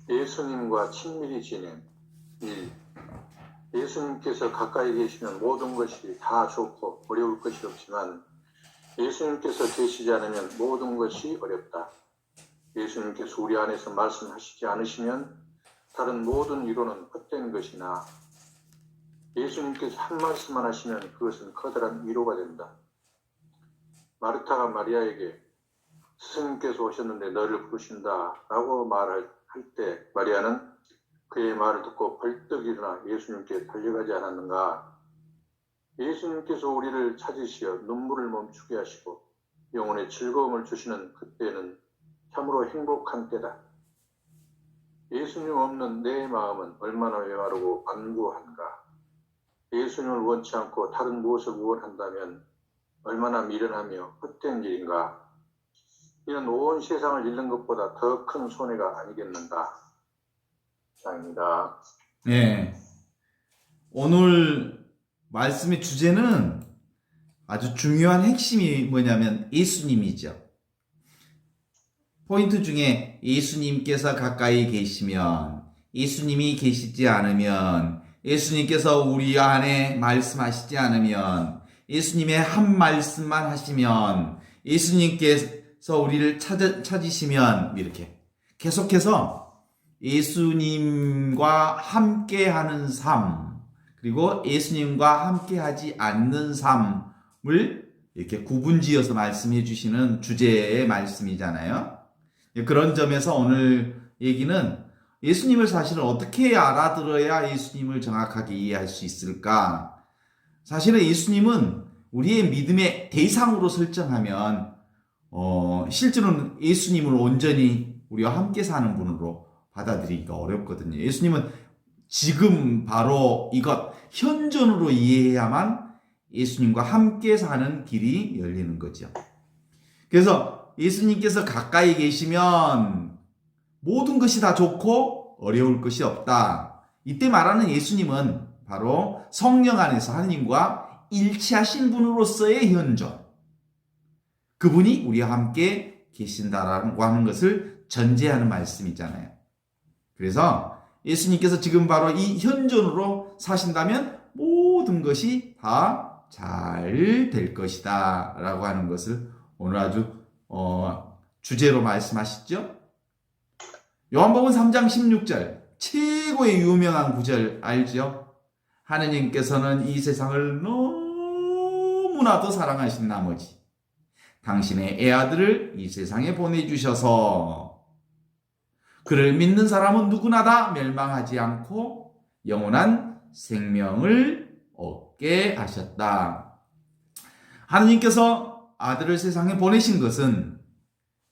예수님과 친밀히 지낸 1. 예수님께서 가까이 계시면 모든 것이 다 좋고 어려울 것이 없지만 예수님께서 계시지 않으면 모든 것이 어렵다. 예수님께서 우리 안에서 말씀하시지 않으시면 다른 모든 위로는 헛된 것이나 예수님께서 한 말씀만 하시면 그것은 커다란 위로가 된다. 마르타가 마리아에게 스승님께서 오셨는데 너를 부르신다 라고 말할 때 마리아는 그의 말을 듣고 벌떡 일어나 예수님께 달려가지 않았는가? 예수님께서 우리를 찾으시어 눈물을 멈추게 하시고 영혼의 즐거움을 주시는 그때는 참으로 행복한 때다. 예수님 없는 내 마음은 얼마나 메마르고 완고한가? 예수님을 원치 않고 다른 무엇을 원한다면 얼마나 미련하며 헛된 일인가? 이는 온 세상을 잃는 것보다 더 큰 손해가 아니겠는가? 장입니다. 네. 오늘 말씀의 주제는 아주 중요한 핵심이 뭐냐면 예수님이죠. 포인트 중에 예수님께서 가까이 계시면, 예수님이 계시지 않으면, 예수님께서 우리 안에 말씀하시지 않으면, 예수님의 한 말씀만 하시면, 예수님께서 우리를 찾으시면, 이렇게 계속해서 예수님과 함께하는 삶, 그리고 예수님과 함께하지 않는 삶을 이렇게 구분지어서 말씀해 주시는 주제의 말씀이잖아요. 그런 점에서 오늘 얘기는 예수님을 사실은 어떻게 알아들어야 예수님을 정확하게 이해할 수 있을까? 사실은 예수님은 우리의 믿음의 대상으로 설정하면 실제로는 예수님을 온전히 우리와 함께 사는 분으로 받아들이기가 어렵거든요. 예수님은 지금 바로 이것 현존으로 이해해야만 예수님과 함께 사는 길이 열리는 거죠. 그래서 예수님께서 가까이 계시면 모든 것이 다 좋고 어려울 것이 없다. 이때 말하는 예수님은 바로 성령 안에서 하나님과 일치하신 분으로서의 현존. 그분이 우리와 함께 계신다라고 하는 것을 전제하는 말씀이잖아요. 그래서 예수님께서 지금 바로 이 현존으로 사신다면 모든 것이 다 잘 될 것이다 라고 하는 것을 오늘 아주 주제로 말씀하시죠. 요한복음 3장 16절 최고의 유명한 구절 알죠? 하느님께서는 이 세상을 너무나도 사랑하신 나머지 당신의 애아들을 이 세상에 보내주셔서 그를 믿는 사람은 누구나 다 멸망하지 않고 영원한 생명을 얻게 하셨다. 하느님께서 아들을 세상에 보내신 것은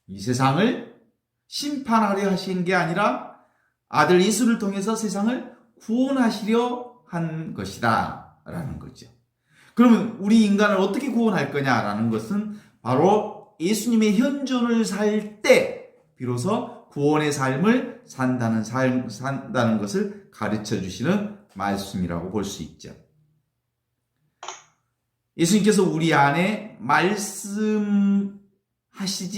이 세상을 심판하려 하신 게 아니라 아들 예수를 통해서 세상을 구원하시려 한 것이다 라는 거죠. 그러면 우리 인간을 어떻게 구원할 거냐라는 것은 바로 예수님의 현존을 살 때 비로소 구원의 삶을 산다는 것을 가르쳐 주시는 말씀이라고 볼 수 있죠. 예수님께서 우리 안에 말씀하시지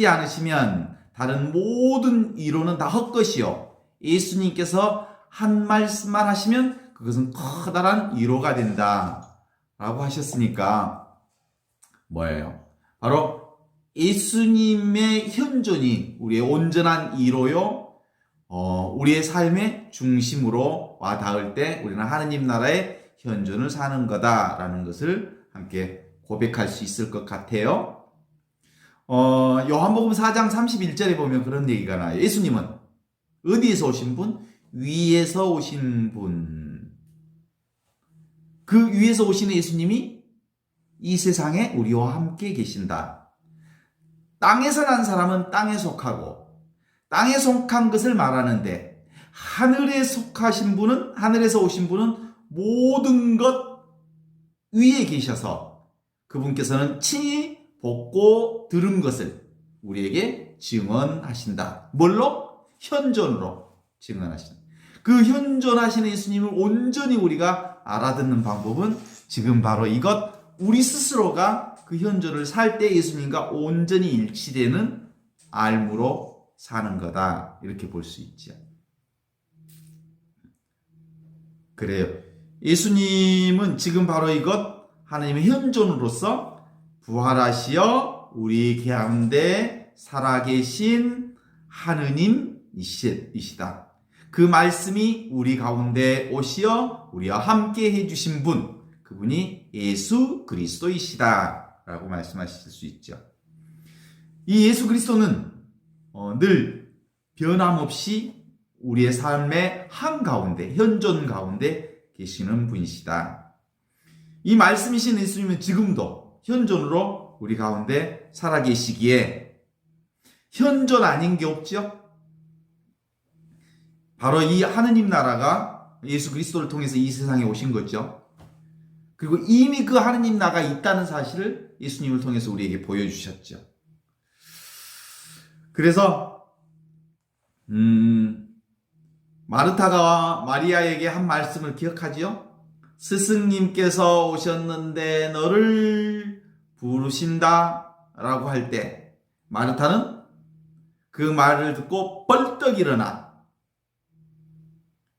않으시면 다른 모든 이론은 다 헛것이요. 예수님께서 한 말씀만 하시면 그것은 커다란 위로가 된다 라고 하셨으니까 뭐예요? 바로 예수님의 현존이 우리의 온전한 위로요, 우리의 삶의 중심으로 와 닿을 때 우리는 하느님 나라의 현존을 사는 거다라는 것을 함께 고백할 수 있을 것 같아요. 요한복음 4장 31절에 보면 그런 얘기가 나와요. 예수님은 어디에서 오신 분? 위에서 오신 분. 그 위에서 오시는 예수님이 이 세상에 우리와 함께 계신다. 땅에서 난 사람은 땅에 속하고 땅에 속한 것을 말하는데 하늘에 속하신 분은, 하늘에서 오신 분은 모든 것 위에 계셔서 그분께서는 친히 보고 들은 것을 우리에게 증언하신다. 뭘로? 현존으로 증언하신다. 그 현존하시는 예수님을 온전히 우리가 알아듣는 방법은 지금 바로 이것, 우리 스스로가 그 현존을 살 때 예수님과 온전히 일치되는 알무로 사는 거다. 이렇게 볼 수 있죠. 그래요. 예수님은 지금 바로 이것 하나님의 현존으로서 부활하시어 우리 가운데 살아계신 하느님이시다. 그 말씀이 우리 가운데 오시어 우리와 함께 해주신 분, 그분이 예수 그리스도이시다 라고 말씀하실 수 있죠. 이 예수 그리스도는 늘 변함없이 우리의 삶의 한가운데, 현존 가운데 계시는 분이시다. 이 말씀이신 예수님은 지금도 현존으로 우리 가운데 살아계시기에 현존 아닌 게 없죠? 바로 이 하느님 나라가 예수 그리스도를 통해서 이 세상에 오신 거죠. 그리고 이미 그 하느님 나라가 있다는 사실을 예수님을 통해서 우리에게 보여주셨죠. 그래서 마르타가 마리아에게 한 말씀을 기억하지요? 스승님께서 오셨는데 너를 부르신다 라고 할 때 마르타는 그 말을 듣고 벌떡 일어나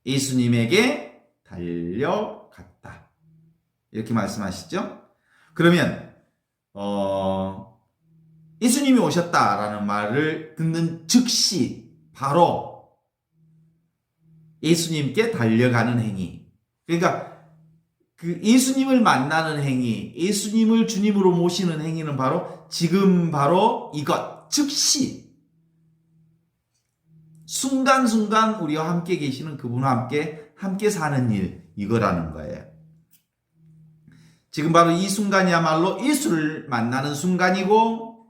예수님에게 달려갔다. 이렇게 말씀하시죠? 그러면 예수님이 오셨다라는 말을 듣는 즉시 바로 예수님께 달려가는 행위. 그러니까 그 예수님을 만나는 행위, 예수님을 주님으로 모시는 행위는 바로 지금 바로 이것, 즉시 순간순간 우리와 함께 계시는 그분과 함께 사는 일, 이거라는 거예요. 지금 바로 이 순간이야말로 예수를 만나는 순간이고,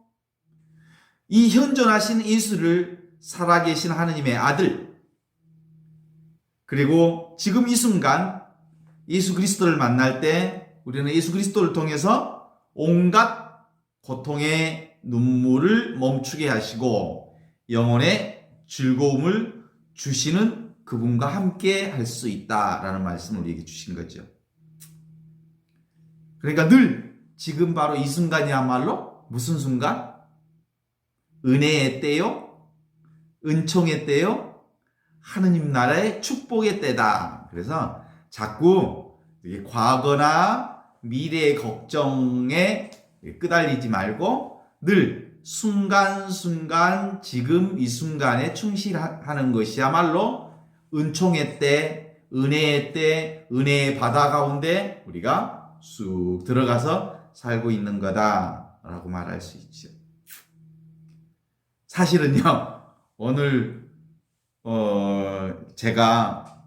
이 현존하신 예수를 살아계신 하느님의 아들, 그리고 지금 이 순간 예수 그리스도를 만날 때 우리는 예수 그리스도를 통해서 온갖 고통의 눈물을 멈추게 하시고 영혼의 즐거움을 주시는 그분과 함께 할 수 있다라는 말씀을 우리에게 주신 거죠. 그러니까 늘 지금 바로 이 순간이야말로 무슨 순간? 은혜의 때요, 은총의 때요, 하느님 나라의 축복의 때다. 그래서 자꾸 과거나 미래의 걱정에 끄달리지 말고 늘 순간순간 지금 이 순간에 충실하는 것이야말로 은총의 때, 은혜의 때, 은혜의 바다 가운데 우리가 쑥 들어가서 살고 있는 거다라고 말할 수 있죠. 사실은요, 오늘 제가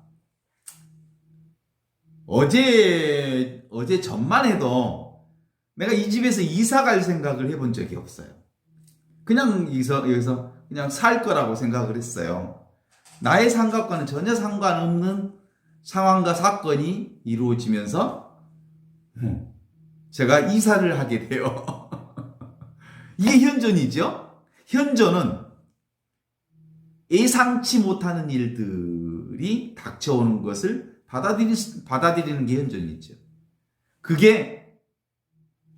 어제 전만 해도 내가 이 집에서 이사 갈 생각을 해본 적이 없어요. 그냥 여기서 그냥 살 거라고 생각을 했어요. 나의 생각과는 전혀 상관없는 상황과 사건이 이루어지면서 제가 이사를 하게 돼요. 이게 현존이죠. 현존은 예상치 못하는 일들이 닥쳐오는 것을 받아들이는 게 현존이죠. 그게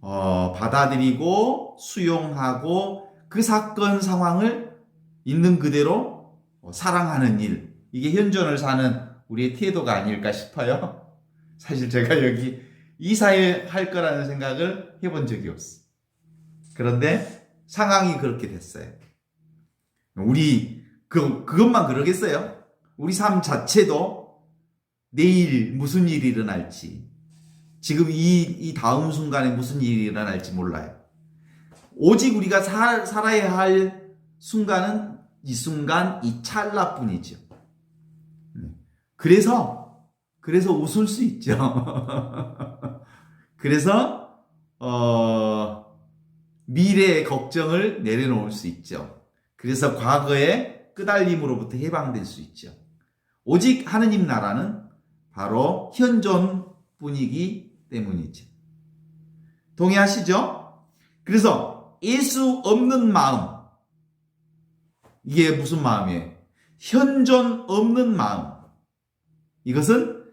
받아들이고 수용하고 그 사건 상황을 있는 그대로 사랑하는 일, 이게 현존을 사는 우리의 태도가 아닐까 싶어요. 사실 제가 여기 이사회 할 거라는 생각을 해본 적이 없어. 그런데 상황이 그렇게 됐어요. 우리 그것만 그러겠어요? 우리 삶 자체도 내일 무슨 일이 일어날지, 지금 이 다음 순간에 무슨 일이 일어날지 몰라요. 오직 우리가 살아야 할 순간은 이 순간, 이 찰나뿐이죠. 그래서 웃을 수 있죠. 그래서 미래의 걱정을 내려놓을 수 있죠. 그래서 과거의 끄달림으로부터 해방될 수 있죠. 오직 하느님 나라는 바로 현존뿐이기 때문이죠. 동의하시죠? 그래서 예수 없는 마음, 이게 무슨 마음이에요? 현존 없는 마음. 이것은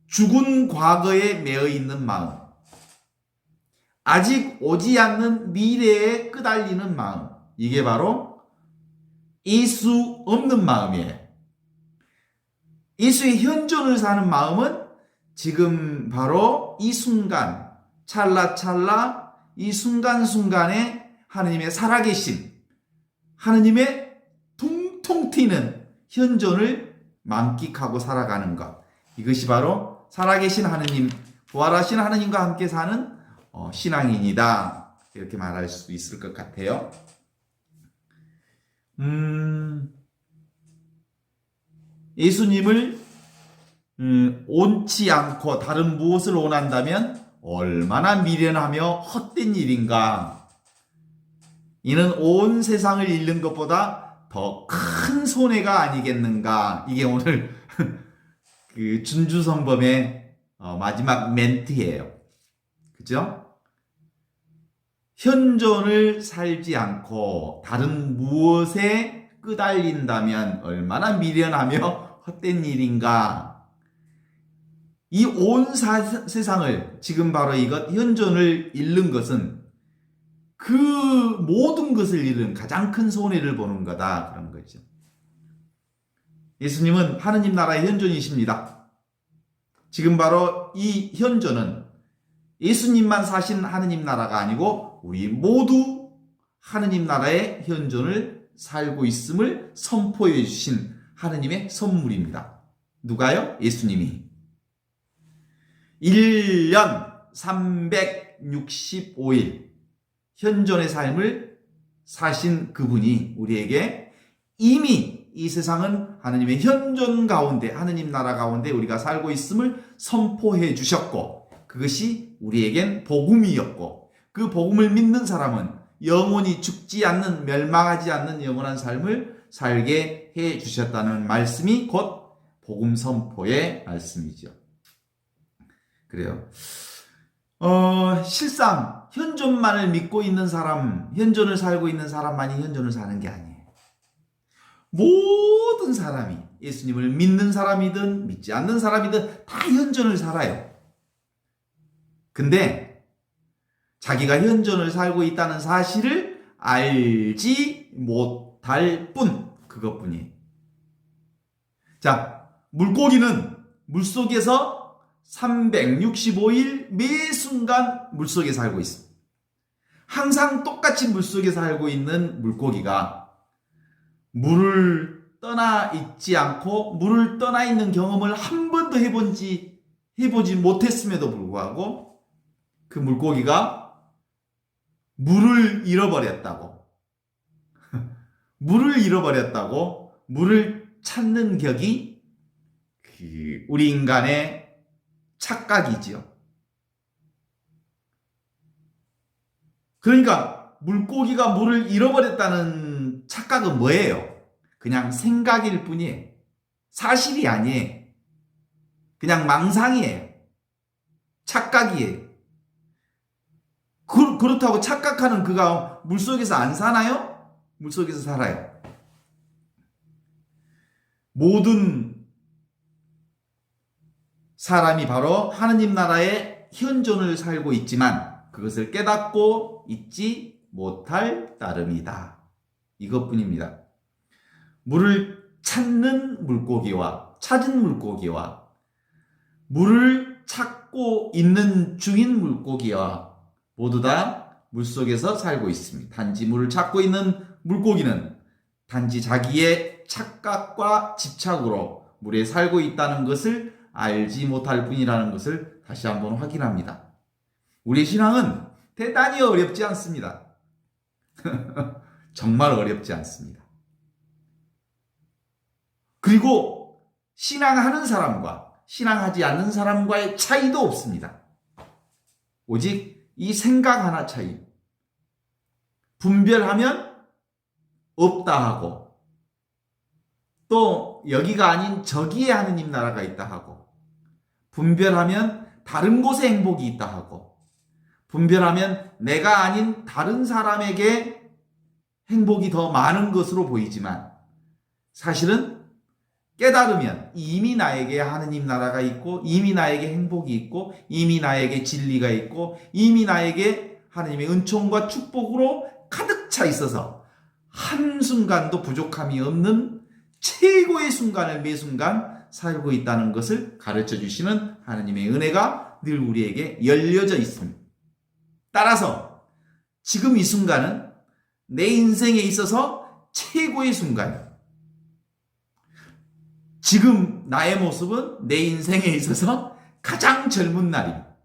죽은 과거에 매여 있는 마음. 아직 오지 않는 미래에 끄달리는 마음. 이게 바로 예수 없는 마음이에요. 예수의 현존을 사는 마음은 지금 바로 이 순간, 찰나찰나 이 순간순간에 하느님의 살아계신, 하느님의 통통 튀는 현존을 만끽하고 살아가는 것. 이것이 바로 살아계신 하느님, 부활하신 하느님과 함께 사는 신앙인이다. 이렇게 말할 수 있을 것 같아요. 예수님을 온치 않고 다른 무엇을 원한다면 얼마나 미련하며 헛된 일인가. 이는 온 세상을 잃는 것보다 더 큰 손해가 아니겠는가. 이게 오늘 그 준주성범의 마지막 멘트예요. 그죠? 현존을 살지 않고 다른 무엇에 끄달린다면 얼마나 미련하며 헛된 일인가. 이 온 세상을 지금 바로 이것 현존을 잃는 것은 그 모든 것을 잃은 가장 큰 손해를 보는 거다. 그런 거죠. 예수님은 하느님 나라의 현존이십니다. 지금 바로 이 현존은 예수님만 사신 하느님 나라가 아니고 우리 모두 하느님 나라의 현존을 살고 있음을 선포해 주신 하느님의 선물입니다. 누가요? 예수님이. 1년 365일 현존의 삶을 사신 그분이 우리에게 이미 이 세상은 하느님의 현존 가운데, 하느님 나라 가운데 우리가 살고 있음을 선포해 주셨고, 그것이 우리에겐 복음이었고, 그 복음을 믿는 사람은 영원히 죽지 않는, 멸망하지 않는 영원한 삶을 살게 해 주셨다는 말씀이 곧 복음 선포의 말씀이죠. 그래요. 실상 현존만을 믿고 있는 사람, 현존을 살고 있는 사람만이 현존을 사는 게 아니에요. 모든 사람이 예수님을 믿는 사람이든 믿지 않는 사람이든 다 현존을 살아요. 근데 자기가 현존을 살고 있다는 사실을 알지 못할 뿐, 그것뿐이에요. 자, 물고기는 물속에서 365일 매 순간 물속에 살고 있습니다. 항상 똑같이 물속에 살고 있는 물고기가 물을 떠나 있지 않고 물을 떠나 있는 경험을 한 번도 해보지 못했음에도 불구하고 그 물고기가 물을 잃어버렸다고 물을 찾는 격이 우리 인간의 착각이지요. 그러니까 물고기가 물을 잃어버렸다는 착각은 뭐예요? 그냥 생각일 뿐이에요. 사실이 아니에요. 그냥 망상이에요. 착각이에요. 그렇다고 착각하는 그가 물속에서 안 사나요? 물속에서 살아요. 모든 사람이 바로 하느님 나라의 현존을 살고 있지만 그것을 깨닫고 있지 못할 따름이다. 이것뿐입니다. 물을 찾는 물고기와 찾은 물고기와 물을 찾고 있는 중인 물고기와 모두 다 물속에서 살고 있습니다. 단지 물을 찾고 있는 물고기는 단지 자기의 착각과 집착으로 물에 살고 있다는 것을 알지 못할 뿐이라는 것을 다시 한번 확인합니다. 우리의 신앙은 대단히 어렵지 않습니다. 정말 어렵지 않습니다. 그리고 신앙하는 사람과 신앙하지 않는 사람과의 차이도 없습니다. 오직 이 생각 하나 차이. 분별하면 없다 하고 또 여기가 아닌 저기에 하느님 나라가 있다 하고 분별하면 다른 곳에 행복이 있다 하고 분별하면 내가 아닌 다른 사람에게 행복이 더 많은 것으로 보이지만 사실은 깨달으면 이미 나에게 하느님 나라가 있고 이미 나에게 행복이 있고 이미 나에게 진리가 있고 이미 나에게 하느님의 은총과 축복으로 가득 차 있어서 한순간도 부족함이 없는 최고의 순간을 매 순간 살고 있다는 것을 가르쳐 주시는 하느님의 은혜가 늘 우리에게 열려져 있습니다. 따라서 지금 이 순간은 내 인생에 있어서 최고의 순간이에요. 지금 나의 모습은 내 인생에 있어서 가장 젊은 날입니다.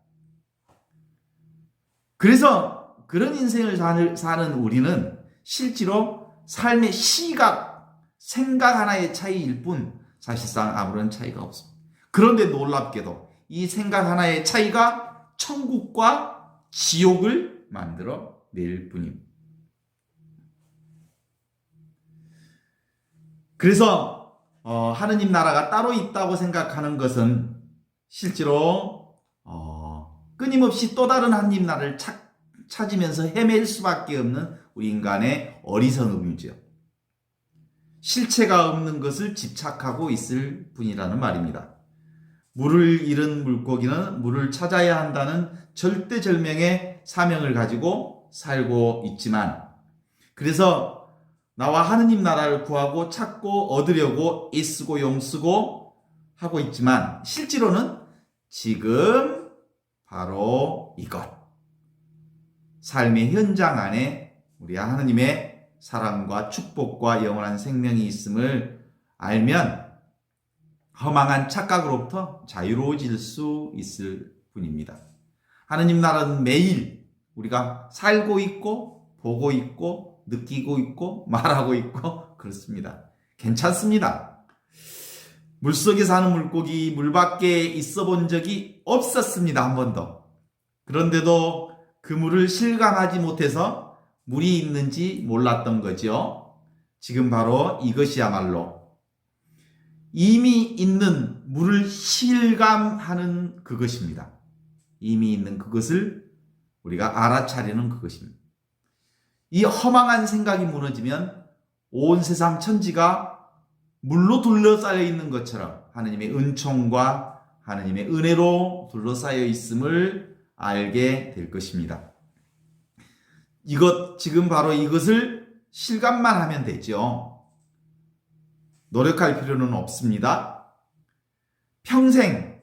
그래서 그런 인생을 사는 우리는 실제로 삶의 시각, 생각 하나의 차이일 뿐 사실상 아무런 차이가 없습니다. 그런데 놀랍게도 이 생각 하나의 차이가 천국과 지옥을 만들어 낼 뿐입니다. 그래서 하느님 나라가 따로 있다고 생각하는 것은 실제로 끊임없이 또 다른 하느님 나라를 찾으면서 헤맬 수밖에 없는 우리 인간의 어리석음이죠. 실체가 없는 것을 집착하고 있을 뿐이라는 말입니다. 물을 잃은 물고기는 물을 찾아야 한다는 절대절명의 사명을 가지고 살고 있지만, 그래서 나와 하느님 나라를 구하고 찾고 얻으려고 애쓰고 용쓰고 하고 있지만, 실제로는 지금 바로 이것, 삶의 현장 안에 우리 하느님의 사랑과 축복과 영원한 생명이 있음을 알면 허망한 착각으로부터 자유로워질 수 있을 뿐입니다. 하느님 나라는 매일 우리가 살고 있고 보고 있고 느끼고 있고 말하고 있고 그렇습니다. 괜찮습니다. 물속에 사는 물고기 물 밖에 있어 본 적이 없었습니다. 한 번도. 그런데도 그 물을 실감하지 못해서 물이 있는지 몰랐던 거죠. 지금 바로 이것이야말로 이미 있는 물을 실감하는 그것입니다. 이미 있는 그것을 우리가 알아차리는 그것입니다. 이 허망한 생각이 무너지면 온 세상 천지가 물로 둘러싸여 있는 것처럼 하느님의 은총과 하느님의 은혜로 둘러싸여 있음을 알게 될 것입니다. 지금 바로 이것을 실감만 하면 되죠. 노력할 필요는 없습니다. 평생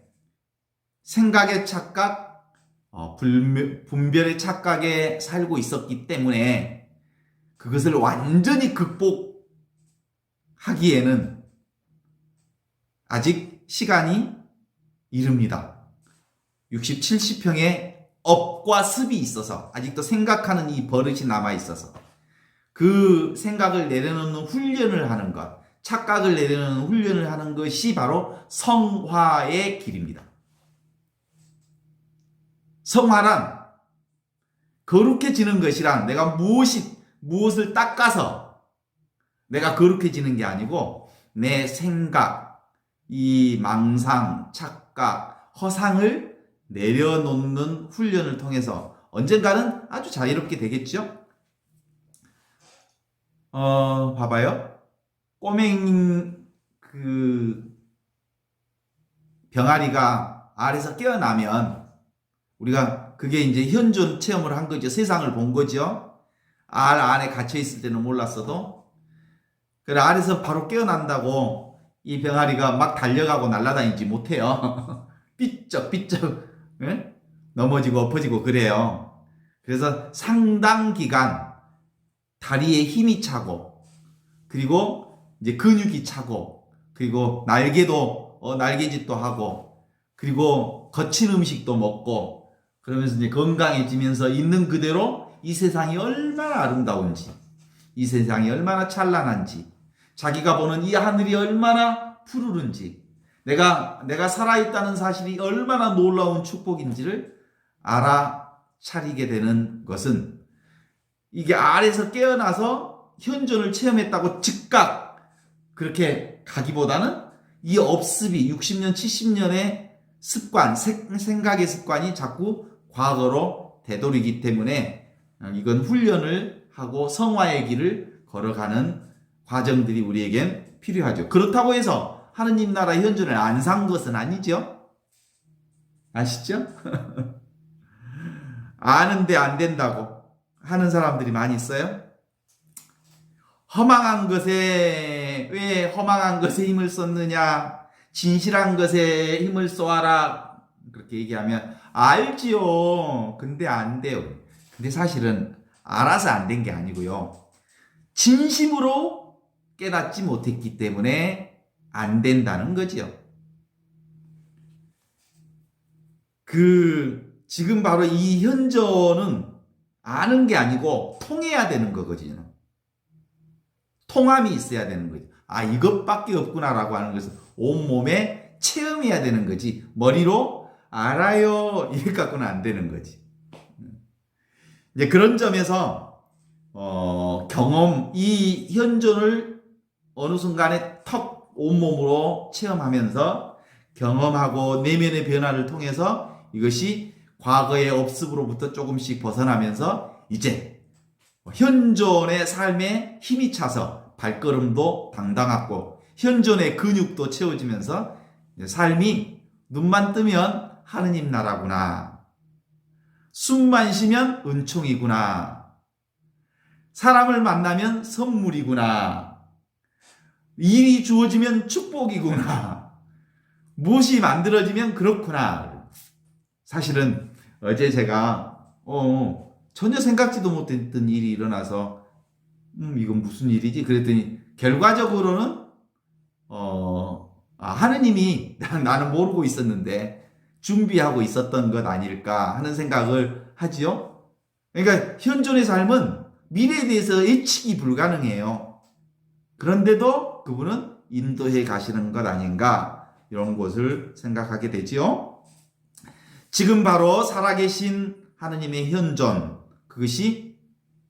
생각의 착각, 분별의 착각에 살고 있었기 때문에 그것을 완전히 극복하기에는 아직 시간이 이릅니다. 60, 70평의 업과 습이 있어서 아직도 생각하는 이 버릇이 남아있어서 그 생각을 내려놓는 훈련을 하는 것, 착각을 내려놓는 훈련을 하는 것이 바로 성화의 길입니다. 성화란 거룩해지는 것이란 내가 무엇을 닦아서 내가 거룩해지는 게 아니고 내 생각, 이 망상, 착각, 허상을 내려놓는 훈련을 통해서 언젠가는 아주 자유롭게 되겠죠? 봐봐요. 꼬맹이 병아리가 알에서 깨어나면 우리가 그게 이제 현존 체험을 한 거죠. 세상을 본 거죠. 알 안에 갇혀 있을 때는 몰랐어도. 그래, 알에서 바로 깨어난다고 이 병아리가 막 달려가고 날아다니지 못해요. 삐쩍삐쩍 넘어지고 엎어지고 그래요. 그래서 상당 기간 다리에 힘이 차고, 그리고 이제 근육이 차고, 그리고 날개도 날개짓도 하고, 그리고 거친 음식도 먹고, 그러면서 이제 건강해지면서 있는 그대로 이 세상이 얼마나 아름다운지, 이 세상이 얼마나 찬란한지, 자기가 보는 이 하늘이 얼마나 푸르른지, 내가 살아있다는 사실이 얼마나 놀라운 축복인지를 알아차리게 되는 것은, 이게 알에서 깨어나서 현존을 체험했다고 즉각 그렇게 가기보다는 이 업습이 60년, 70년의 습관, 생각의 습관이 자꾸 과거로 되돌이기 때문에 이건 훈련을 하고 성화의 길을 걸어가는 과정들이 우리에겐 필요하죠. 그렇다고 해서 하느님 나라 현존을 안 산 것은 아니죠. 아시죠? 아는데 안 된다고 하는 사람들이 많이 있어요. 왜 허망한 것에 힘을 썼느냐? 진실한 것에 힘을 쏘아라. 그렇게 얘기하면 알지요. 근데 안 돼요. 근데 사실은 알아서 안 된 게 아니고요. 진심으로 깨닫지 못했기 때문에 안 된다는 거지요. 지금 바로 이 현저는 아는 게 아니고 통해야 되는 거거든요. 통함이 있어야 되는 거죠. 아, 이것밖에 없구나라고 하는 것을 온몸에 체험해야 되는 거지. 머리로 알아요. 이렇게 갖고는 안 되는 거지. 이제 그런 점에서, 이 현존을 어느 순간에 턱 온몸으로 체험하면서 경험하고 내면의 변화를 통해서 이것이 과거의 업습으로부터 조금씩 벗어나면서 이제 현존의 삶에 힘이 차서 발걸음도 당당하고 현존의 근육도 채워지면서 삶이 눈만 뜨면 하느님 나라구나. 숨만 쉬면 은총이구나. 사람을 만나면 선물이구나. 일이 주어지면 축복이구나. 무엇이 만들어지면 그렇구나. 사실은 어제 제가 전혀 생각지도 못했던 일이 일어나서 이건 무슨 일이지? 그랬더니 결과적으로는 하느님이 나는 모르고 있었는데 준비하고 있었던 것 아닐까 하는 생각을 하지요. 그러니까 현존의 삶은 미래에 대해서 예측이 불가능해요. 그런데도 그분은 인도해 가시는 것 아닌가 이런 것을 생각하게 되지요. 지금 바로 살아계신 하느님의 현존, 그것이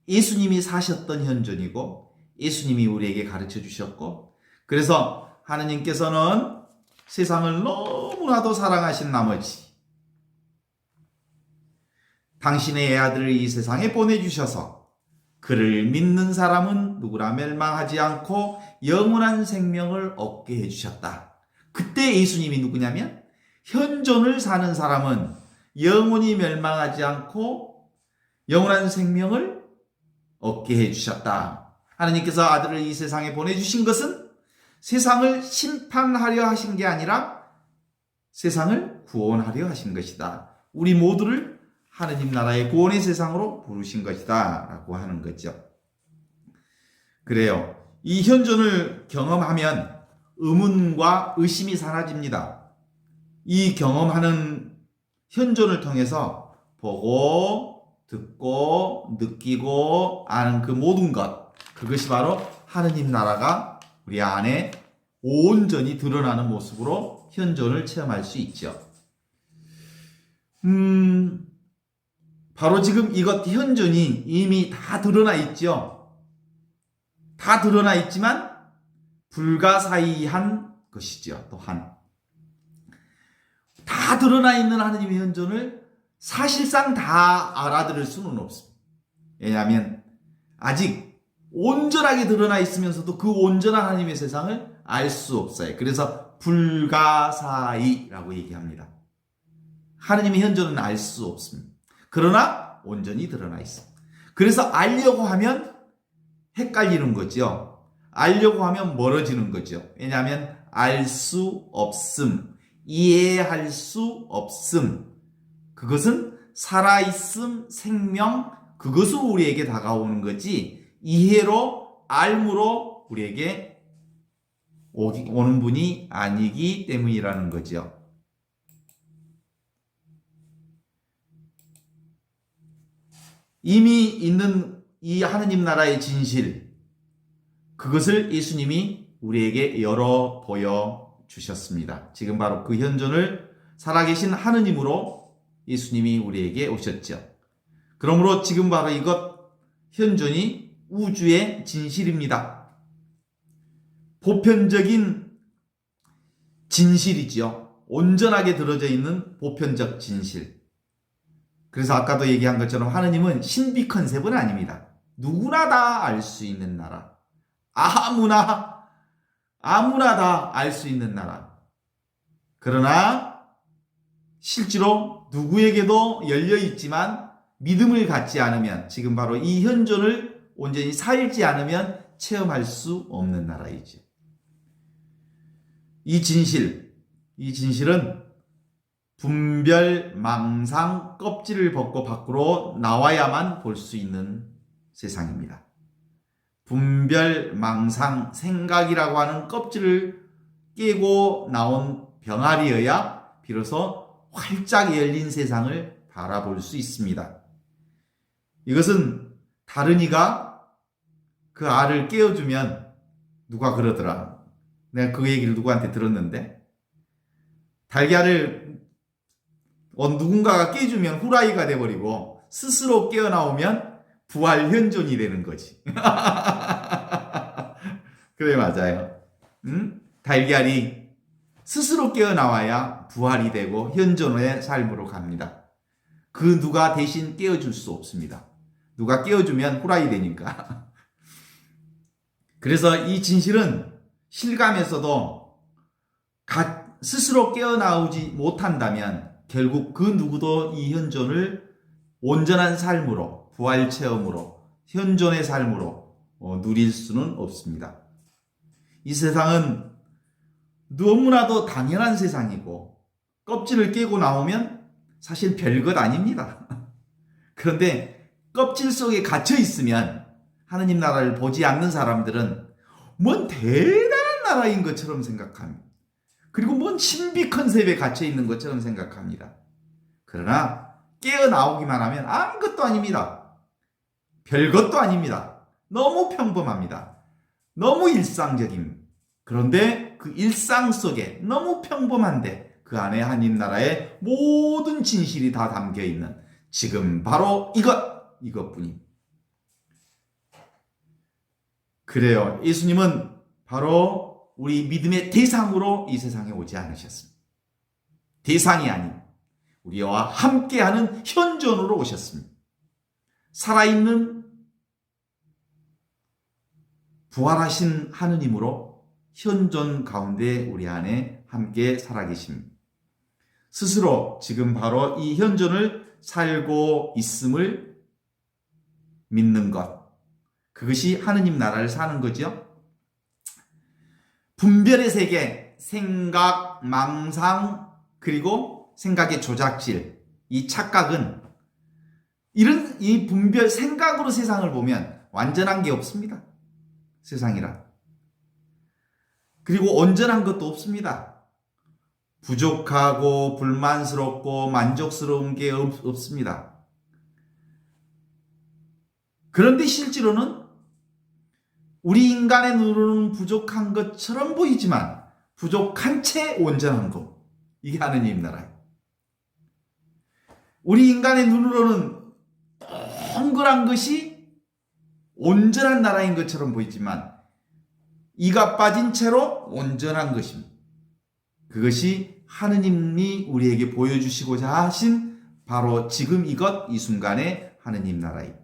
예수님이 사셨던 현존이고 예수님이 우리에게 가르쳐 주셨고, 그래서 하느님께서는 세상을 너무나도 사랑하신 나머지 당신의 아들을 이 세상에 보내주셔서 그를 믿는 사람은 누구나 멸망하지 않고 영원한 생명을 얻게 해주셨다. 그때 예수님이 누구냐면 현존을 사는 사람은 영원히 멸망하지 않고 영원한 생명을 얻게 해주셨다. 하나님께서 아들을 이 세상에 보내주신 것은 세상을 심판하려 하신 게 아니라 세상을 구원하려 하신 것이다. 우리 모두를 하느님 나라의 구원의 세상으로 부르신 것이다 라고 하는 거죠. 그래요. 이 현존을 경험하면 의문과 의심이 사라집니다. 이 경험하는 현존을 통해서 보고 듣고 느끼고 아는 그 모든 것, 그것이 바로 하느님 나라가 우리 안에 온전히 드러나는 모습으로 현존을 체험할 수 있죠. 바로 지금 이것 현존이 이미 다 드러나 있죠. 다 드러나 있지만 불가사의한 것이죠. 또한 다 드러나 있는 하느님의 현존을 사실상 다 알아들을 수는 없습니다. 왜냐하면 아직 온전하게 드러나 있으면서도 그 온전한 하나님의 세상을 알 수 없어요. 그래서 불가사의라고 얘기합니다. 하느님의 현존은 알 수 없습니다. 그러나 온전히 드러나 있습니다. 그래서 알려고 하면 헷갈리는 거죠. 알려고 하면 멀어지는 거죠. 왜냐하면 알 수 없음, 이해할 수 없음, 그것은 살아있음, 생명, 그것으로 우리에게 다가오는 거지 이해로, 알므로 우리에게 오는 분이 아니기 때문이라는 거죠. 이미 있는 이 하느님 나라의 진실, 그것을 예수님이 우리에게 열어 보여주셨습니다. 지금 바로 그 현존을 살아계신 하느님으로 예수님이 우리에게 오셨죠. 그러므로 지금 바로 이것 현존이 우주의 진실입니다. 보편적인 진실이지요. 온전하게 들어져 있는 보편적 진실. 그래서 아까도 얘기한 것처럼 하느님은 신비 컨셉은 아닙니다. 누구나 다 알 수 있는 나라. 아무나 다 알 수 있는 나라. 그러나 실제로 누구에게도 열려 있지만 믿음을 갖지 않으면, 지금 바로 이 현존을 온전히 살지 않으면 체험할 수 없는 나라이죠. 이 진실, 이 진실은 분별망상 껍질을 벗고 밖으로 나와야만 볼 수 있는 세상입니다. 분별망상 생각이라고 하는 껍질을 깨고 나온 병아리여야 비로소 활짝 열린 세상을 바라볼 수 있습니다. 이것은 다른 이가 그 알을 깨워주면 누가 그러더라. 내가 그 얘기를 누구한테 들었는데 달걀을 누군가가 깨주면 후라이가 돼버리고 스스로 깨어나오면 부활 현존이 되는 거지. 그래, 맞아요. 달걀이 스스로 깨어나와야 부활이 되고 현존의 삶으로 갑니다. 그 누가 대신 깨워줄 수 없습니다. 누가 깨워주면 후라이 되니까. 그래서 이 진실은 실감에서도 스스로 깨어나오지 못한다면 결국 그 누구도 이 현존을 온전한 삶으로, 부활 체험으로, 현존의 삶으로 누릴 수는 없습니다. 이 세상은 너무나도 당연한 세상이고 껍질을 깨고 나오면 사실 별것 아닙니다. 그런데 껍질 속에 갇혀 있으면 하느님 나라를 보지 않는 사람들은 뭔 대단한 나라인 것처럼 생각합니다. 그리고 뭔 신비 컨셉에 갇혀 있는 것처럼 생각합니다. 그러나 깨어나오기만 하면 아무것도 아닙니다. 별것도 아닙니다. 너무 평범합니다. 너무 일상적입니다. 그런데 그 일상 속에 너무 평범한데 그 안에 하나님 나라의 모든 진실이 다 담겨 있는 지금 바로 이것뿐입니다. 그래요. 예수님은 바로 우리 믿음의 대상으로 이 세상에 오지 않으셨습니다. 대상이 아닌 우리와 함께하는 현존으로 오셨습니다. 살아있는 부활하신 하느님으로 현존 가운데 우리 안에 함께 살아계십니다. 스스로 지금 바로 이 현존을 살고 있음을 믿는 것, 그것이 하느님 나라를 사는 거죠. 분별의 세계, 생각, 망상, 그리고 생각의 조작질, 이 착각은 이런 이 분별 생각으로 세상을 보면 완전한 게 없습니다. 세상이라. 그리고 온전한 것도 없습니다. 부족하고 불만스럽고 만족스러운 게 없습니다. 그런데 실제로는 우리 인간의 눈으로는 부족한 것처럼 보이지만 부족한 채 온전한 것. 이게 하느님 나라예요. 우리 인간의 눈으로는 동그란 것이 온전한 나라인 것처럼 보이지만 이가 빠진 채로 온전한 것입니다. 그것이 하느님이 우리에게 보여주시고자 하신 바로 지금 이 순간의 하느님 나라입니다.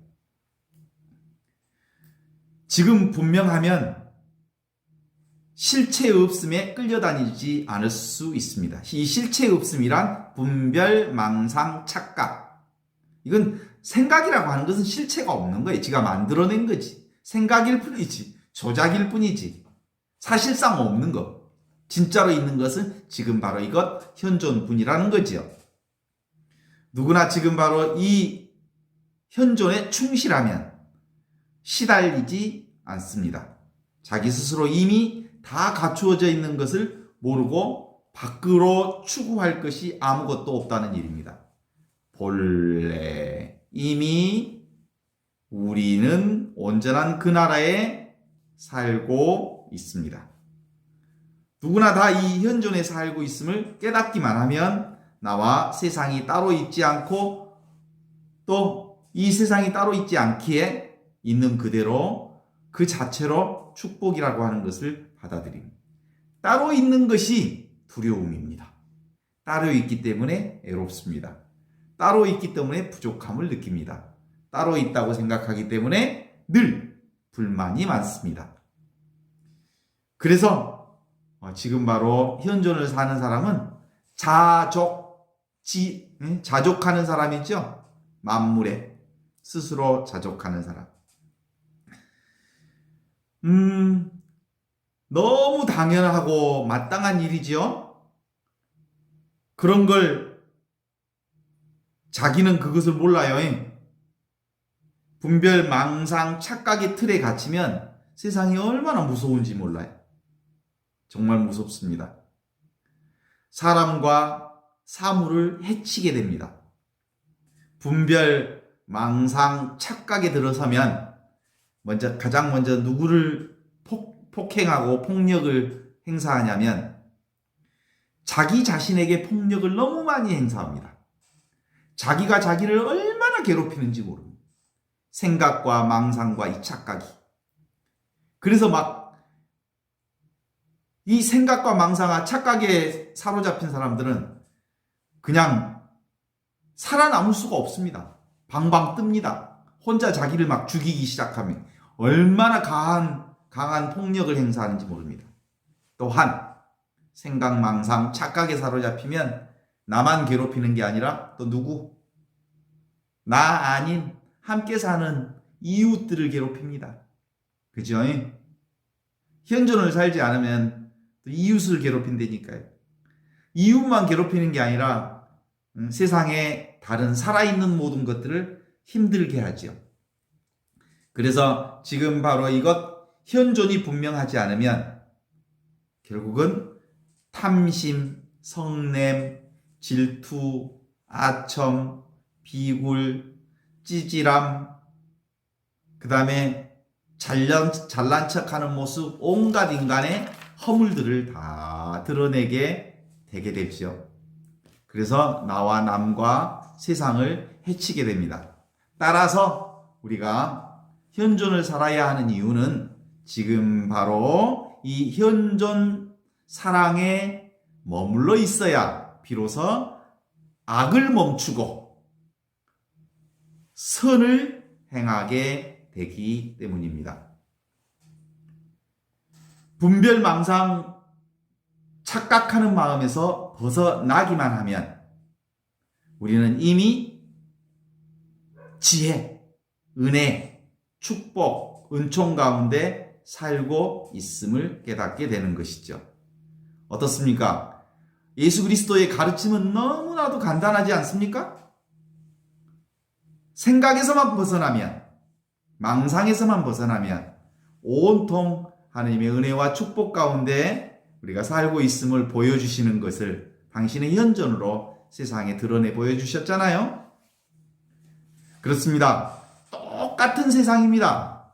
지금 분명하면 실체 없음에 끌려다니지 않을 수 있습니다. 이 실체 없음이란 분별, 망상, 착각. 이건 생각이라고 하는 것은 실체가 없는 거예요. 지가 만들어낸 거지. 생각일 뿐이지. 조작일 뿐이지. 사실상 없는 것. 진짜로 있는 것은 지금 바로 현존분이라는 거죠. 누구나 지금 바로 이 현존에 충실하면 시달리지 않습니다. 자기 스스로 이미 다 갖추어져 있는 것을 모르고 밖으로 추구할 것이 아무것도 없다는 일입니다. 본래 이미 우리는 온전한 그 나라에 살고 있습니다. 누구나 다 이 현존에 살고 있음을 깨닫기만 하면 나와 세상이 따로 있지 않고 또 이 세상이 따로 있지 않기에 있는 그대로 그 자체로 축복이라고 하는 것을 받아들입니다. 따로 있는 것이 두려움입니다. 따로 있기 때문에 애롭습니다. 따로 있기 때문에 부족함을 느낍니다. 따로 있다고 생각하기 때문에 늘 불만이 많습니다. 그래서 지금 바로 현존을 사는 사람은 자족하는 사람이죠. 만물에 스스로 자족하는 사람. 너무 당연하고 마땅한 일이지요. 그런 걸 자기는 그것을 몰라요. 분별, 망상, 착각의 틀에 갇히면 세상이 얼마나 무서운지 몰라요. 정말 무섭습니다. 사람과 사물을 해치게 됩니다. 분별, 망상, 착각에 들어서면 가장 먼저 누구를 폭행하고 폭력을 행사하냐면 자기 자신에게 폭력을 너무 많이 행사합니다. 자기가 자기를 얼마나 괴롭히는지 모릅니다. 생각과 망상과 이 착각이. 그래서 막 이 생각과 망상과 착각에 사로잡힌 사람들은 그냥 살아남을 수가 없습니다. 방방 뜹니다. 혼자 자기를 막 죽이기 시작하면 얼마나 강한 폭력을 행사하는지 모릅니다. 또한 생각, 망상, 착각에 사로잡히면 나만 괴롭히는 게 아니라 또 누구? 나 아닌 함께 사는 이웃들을 괴롭힙니다. 그죠? 현존을 살지 않으면 또 이웃을 괴롭힌다니까요. 이웃만 괴롭히는 게 아니라 세상에 다른 살아있는 모든 것들을 힘들게 하죠. 그래서 지금 바로 이것 현존이 분명하지 않으면 결국은 탐심, 성냄, 질투, 아첨, 비굴, 찌질함, 그 다음에 잘난 척하는 모습, 온갖 인간의 허물들을 다 드러내게 되게 되죠. 그래서 나와 남과 세상을 해치게 됩니다. 따라서 우리가 현존을 살아야 하는 이유는 지금 바로 이 현존 사랑에 머물러 있어야 비로소 악을 멈추고 선을 행하게 되기 때문입니다. 분별, 망상, 착각하는 마음에서 벗어나기만 하면 우리는 이미 지혜, 은혜, 축복, 은총 가운데 살고 있음을 깨닫게 되는 것이죠. 어떻습니까? 예수 그리스도의 가르침은 너무나도 간단하지 않습니까? 생각에서만 벗어나면, 망상에서만 벗어나면 온통 하나님의 은혜와 축복 가운데 우리가 살고 있음을 보여주시는 것을 당신의 현존으로 세상에 드러내 보여주셨잖아요. 그렇습니다. 똑같은 세상입니다.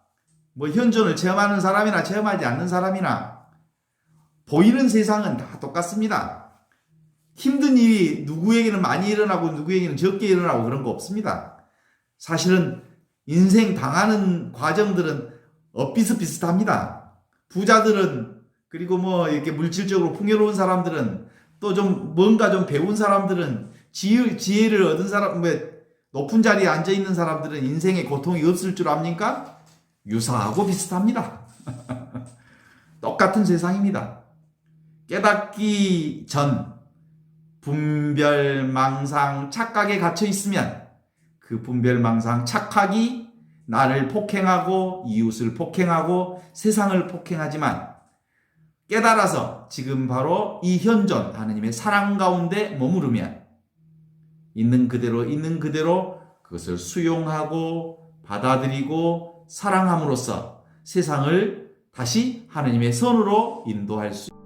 뭐 현존을 체험하는 사람이나 체험하지 않는 사람이나 보이는 세상은 다 똑같습니다. 힘든 일이 누구에게는 많이 일어나고 누구에게는 적게 일어나고 그런 거 없습니다. 사실은 인생 당하는 과정들은 비슷비슷합니다. 부자들은 그리고 뭐 이렇게 물질적으로 풍요로운 사람들은 또 좀 뭔가 좀 배운 사람들은 지혜를 얻은 사람, 높은 자리에 앉아 있는 사람들은 인생에 고통이 없을 줄 압니까? 유사하고 비슷합니다. 똑같은 세상입니다. 깨닫기 전 분별, 망상, 착각에 갇혀 있으면 그 분별, 망상, 착각이 나를 폭행하고 이웃을 폭행하고 세상을 폭행하지만 깨달아서 지금 바로 이 현존 하느님의 사랑 가운데 머무르면 있는 그대로 그것을 수용하고 받아들이고 사랑함으로써 세상을 다시 하느님의 선으로 인도할 수 있습니다.